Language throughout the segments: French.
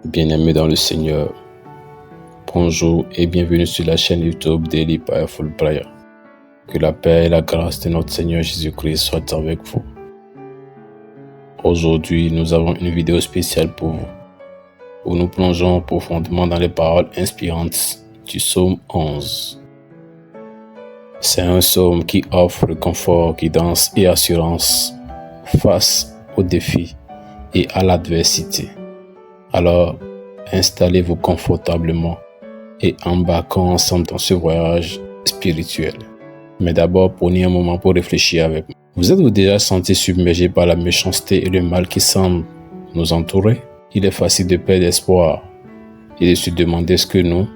Bien-aimés dans le Seigneur, bonjour et bienvenue sur la chaîne YouTube Daily Powerful Prayer. Que la paix et la grâce de notre Seigneur Jésus-Christ soient avec vous. Aujourd'hui, nous avons une vidéo spéciale pour vous, où nous plongeons profondément dans les paroles inspirantes du psaume 11. C'est un psaume qui offre réconfort, guidance et assurance face aux défis et à l'adversité. Alors, installez-vous confortablement et embarquons ensemble dans ce voyage spirituel. Mais d'abord, prenez un moment pour réfléchir avec moi. Vous êtes-vous déjà senti submergé par la méchanceté et le mal qui semblent nous entourer? Il est facile de perdre espoir et de se demander ce que nous,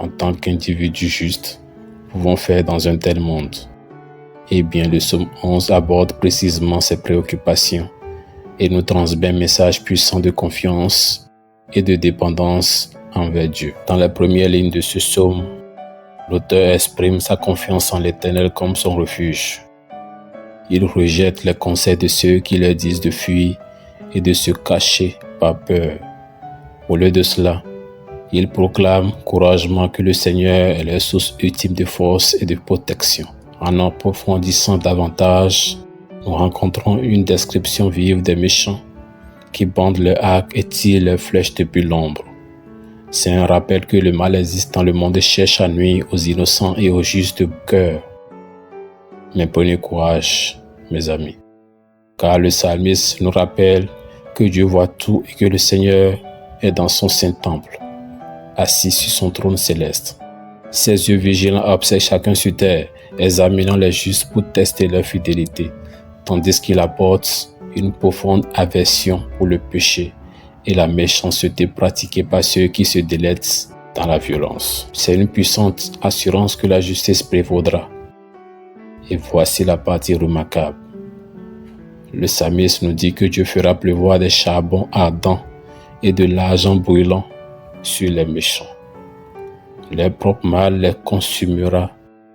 en tant qu'individus justes, pouvons faire dans un tel monde. Eh bien, le psaume 11 aborde précisément ces préoccupations et nous transmet un message puissant de confiance et de dépendance envers Dieu. Dans la première ligne de ce psaume, l'auteur exprime sa confiance en l'Éternel comme son refuge. Il rejette les conseils de ceux qui leur disent de fuir et de se cacher par peur. Au lieu de cela, il proclame courageusement que le Seigneur est leur source ultime de force et de protection. En approfondissant davantage, nous rencontrons une description vive des méchants qui bandent leurs arcs et tirent leurs flèches depuis l'ombre. C'est un rappel que le mal existe dans le monde et cherche à nuire aux innocents et aux justes de cœur. Mais prenez courage, mes amis, car le psalmiste nous rappelle que Dieu voit tout et que le Seigneur est dans son saint temple, assis sur son trône céleste. Ses yeux vigilants observent chacun sur terre, examinant les justes pour tester leur fidélité, tandis qu'il apporte une profonde aversion pour le péché et la méchanceté pratiquée par ceux qui se délectent dans la violence. C'est une puissante assurance que la justice prévaudra. Et voici la partie remarquable. Le psalmiste nous dit que Dieu fera pleuvoir des charbons ardents et de l'argent brûlant sur les méchants. Leur propre mal les consumera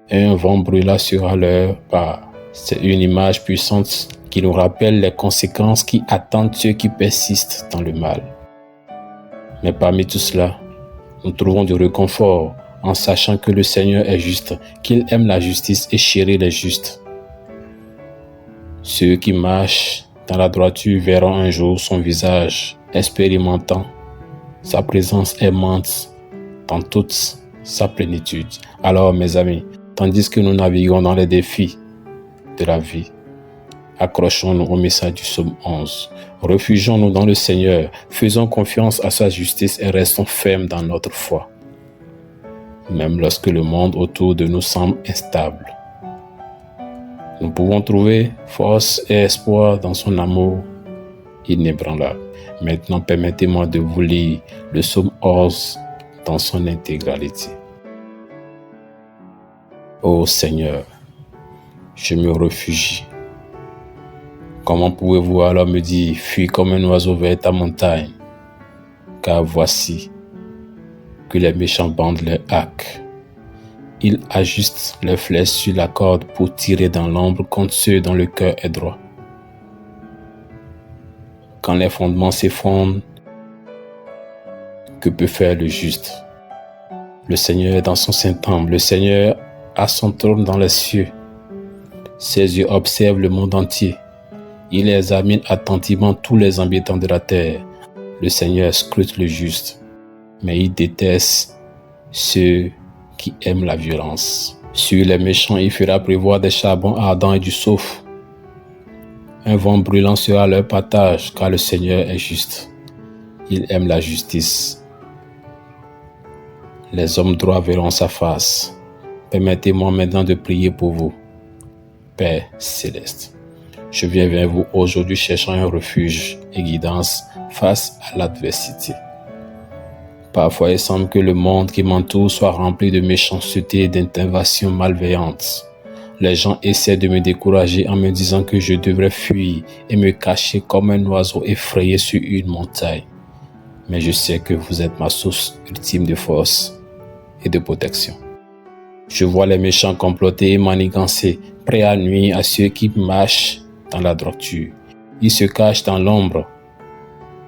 et un vent brûlant sera leur part. C'est une image puissante qui nous rappelle les conséquences qui attendent ceux qui persistent dans le mal. Mais parmi tout cela, nous trouvons du réconfort en sachant que le Seigneur est juste, qu'il aime la justice et chérit les justes. Ceux qui marchent dans la droiture verront un jour son visage, expérimentant sa présence aimante dans toute sa plénitude. Alors, mes amis, tandis que nous naviguons dans les défis de la vie, accrochons-nous au message du psaume 11. Réfugions-nous dans le Seigneur, faisons confiance à sa justice et restons fermes dans notre foi, même lorsque le monde autour de nous semble instable. Nous pouvons trouver force et espoir dans son amour inébranlable. Maintenant, permettez-moi de vous lire le psaume 11 dans son intégralité. Ô Seigneur, je me réfugie. Comment pouvez-vous alors me dire, fuis comme un oiseau vers ta montagne? Car voici que les méchants bandent leurs arcs. Ils ajustent leurs flèches sur la corde pour tirer dans l'ombre contre ceux dont le cœur est droit. Quand les fondements s'effondrent, que peut faire le juste? Le Seigneur est dans son saint temple, le Seigneur a son trône dans les cieux. Ses yeux observent le monde entier. Il examine attentivement tous les habitants de la terre. Le Seigneur scrute le juste, mais il déteste ceux qui aiment la violence. Sur les méchants, il fera pleuvoir des charbons ardents et du soufre. Un vent brûlant sera leur partage, car le Seigneur est juste. Il aime la justice. Les hommes droits verront sa face. Permettez-moi maintenant de prier pour vous. Père céleste, je viens vers vous aujourd'hui cherchant un refuge et guidance face à l'adversité. Parfois, il semble que le monde qui m'entoure soit rempli de méchanceté et d'interventions malveillantes. Les gens essaient de me décourager en me disant que je devrais fuir et me cacher comme un oiseau effrayé sur une montagne. Mais je sais que vous êtes ma source ultime de force et de protection. Je vois les méchants comploter et manigancer, prêts à nuire à ceux qui marchent dans la droiture. Ils se cachent dans l'ombre,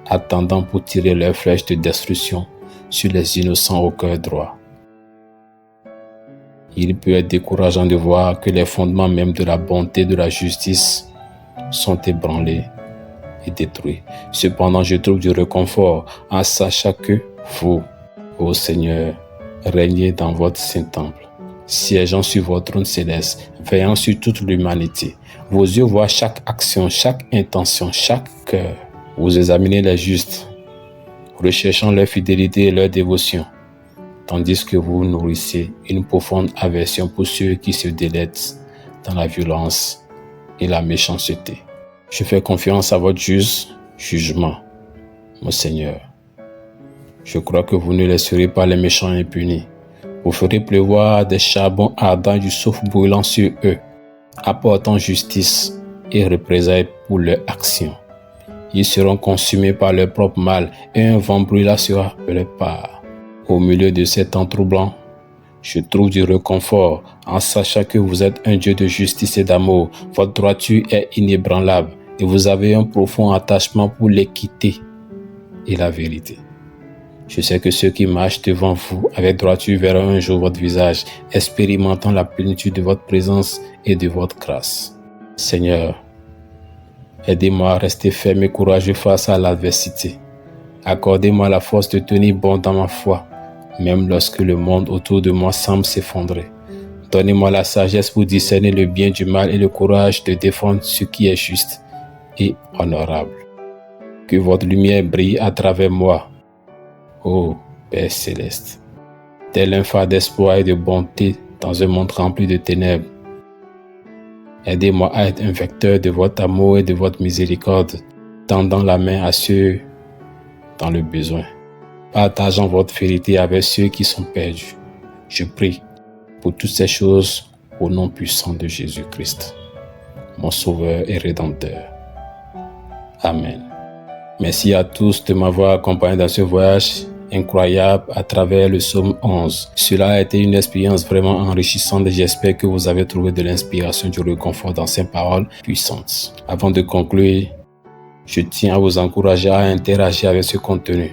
attendant pour tirer leurs flèches de destruction sur les innocents au cœur droit. Il peut être décourageant de voir que les fondements même de la bonté et de la justice sont ébranlés et détruits. Cependant, je trouve du réconfort en sachant que vous, ô Seigneur, régnez dans votre saint temple, siégeant sur votre trône céleste, veillant sur toute l'humanité. Vos yeux voient chaque action, chaque intention, chaque cœur. Vous examinez les justes, recherchant leur fidélité et leur dévotion, tandis que vous nourrissez une profonde aversion pour ceux qui se délectent dans la violence et la méchanceté. Je fais confiance à votre juste jugement, mon Seigneur. Je crois que vous ne laisserez pas les méchants impunis. Vous ferez pleuvoir des charbons ardents et du soufre brûlant sur eux, apportant justice et représailles pour leurs actions. Ils seront consumés par leur propre mal et un vent brûlant sera leur part. Au milieu de ces temps troublants, je trouve du réconfort en sachant que vous êtes un Dieu de justice et d'amour. Votre droiture est inébranlable et vous avez un profond attachement pour l'équité et la vérité. Je sais que ceux qui marchent devant vous avec droiture verront un jour votre visage, expérimentant la plénitude de votre présence et de votre grâce. Seigneur, aidez-moi à rester ferme et courageux face à l'adversité. Accordez-moi la force de tenir bon dans ma foi, même lorsque le monde autour de moi semble s'effondrer. Donnez-moi la sagesse pour discerner le bien du mal et le courage de défendre ce qui est juste et honorable. Que votre lumière brille à travers moi, ô Père céleste, tel un phare d'espoir et de bonté dans un monde rempli de ténèbres. Aidez-moi à être un vecteur de votre amour et de votre miséricorde, tendant la main à ceux dans le besoin, partageant votre vérité avec ceux qui sont perdus. Je prie pour toutes ces choses au nom puissant de Jésus-Christ, mon Sauveur et Rédempteur. Amen. Merci à tous de m'avoir accompagné dans ce voyage incroyable à travers le psaume 11. Cela a été une expérience vraiment enrichissante et j'espère que vous avez trouvé de l'inspiration, du réconfort dans ces paroles puissantes. Avant de conclure, je tiens à vous encourager à interagir avec ce contenu.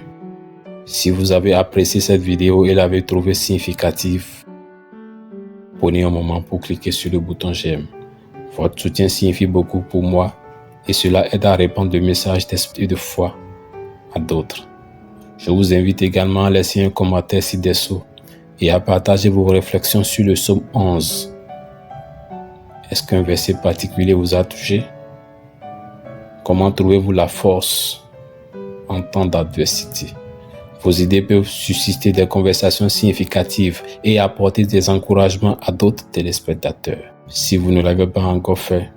Si vous avez apprécié cette vidéo et l'avez trouvée significative, prenez un moment pour cliquer sur le bouton j'aime. Votre soutien signifie beaucoup pour moi et cela aide à répandre le message d'esprit et de foi à d'autres. Je vous invite également à laisser un commentaire ci-dessous et à partager vos réflexions sur le psaume 11. Est-ce qu'un verset particulier vous a touché? Comment trouvez-vous la force en temps d'adversité? Vos idées peuvent susciter des conversations significatives et apporter des encouragements à d'autres téléspectateurs. Si vous ne l'avez pas encore fait,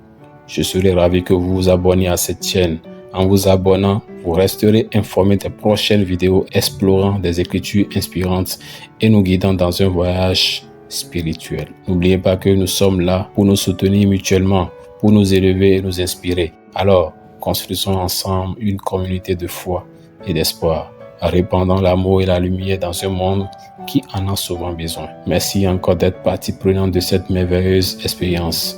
je serai ravi que vous vous abonniez à cette chaîne. En vous abonnant, vous resterez informé des prochaines vidéos explorant des écritures inspirantes et nous guidant dans un voyage spirituel. N'oubliez pas que nous sommes là pour nous soutenir mutuellement, pour nous élever et nous inspirer. Alors, construisons ensemble une communauté de foi et d'espoir, répandant l'amour et la lumière dans un monde qui en a souvent besoin. Merci encore d'être partie prenante de cette merveilleuse expérience.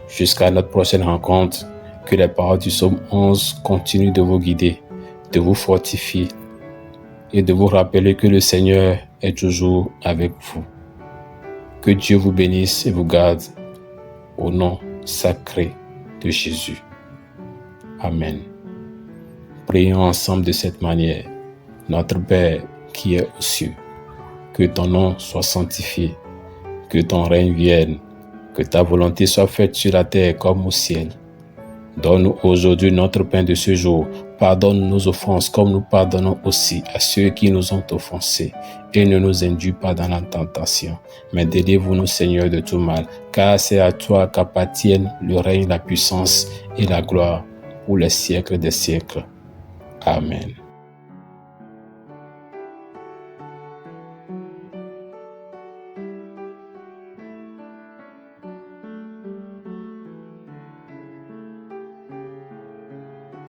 Jusqu'à notre prochaine rencontre, que les paroles du psaume 11 continuent de vous guider, de vous fortifier et de vous rappeler que le Seigneur est toujours avec vous. Que Dieu vous bénisse et vous garde au nom sacré de Jésus. Amen. Prions ensemble de cette manière. Notre Père qui est aux cieux, que ton nom soit sanctifié, que ton règne vienne, que ta volonté soit faite sur la terre comme au ciel. Donne-nous aujourd'hui notre pain de ce jour. Pardonne nos offenses comme nous pardonnons aussi à ceux qui nous ont offensés. Et ne nous induis pas dans la tentation, mais délivre-nous Seigneur de tout mal, car c'est à toi qu'appartiennent le règne, la puissance et la gloire pour les siècles des siècles. Amen.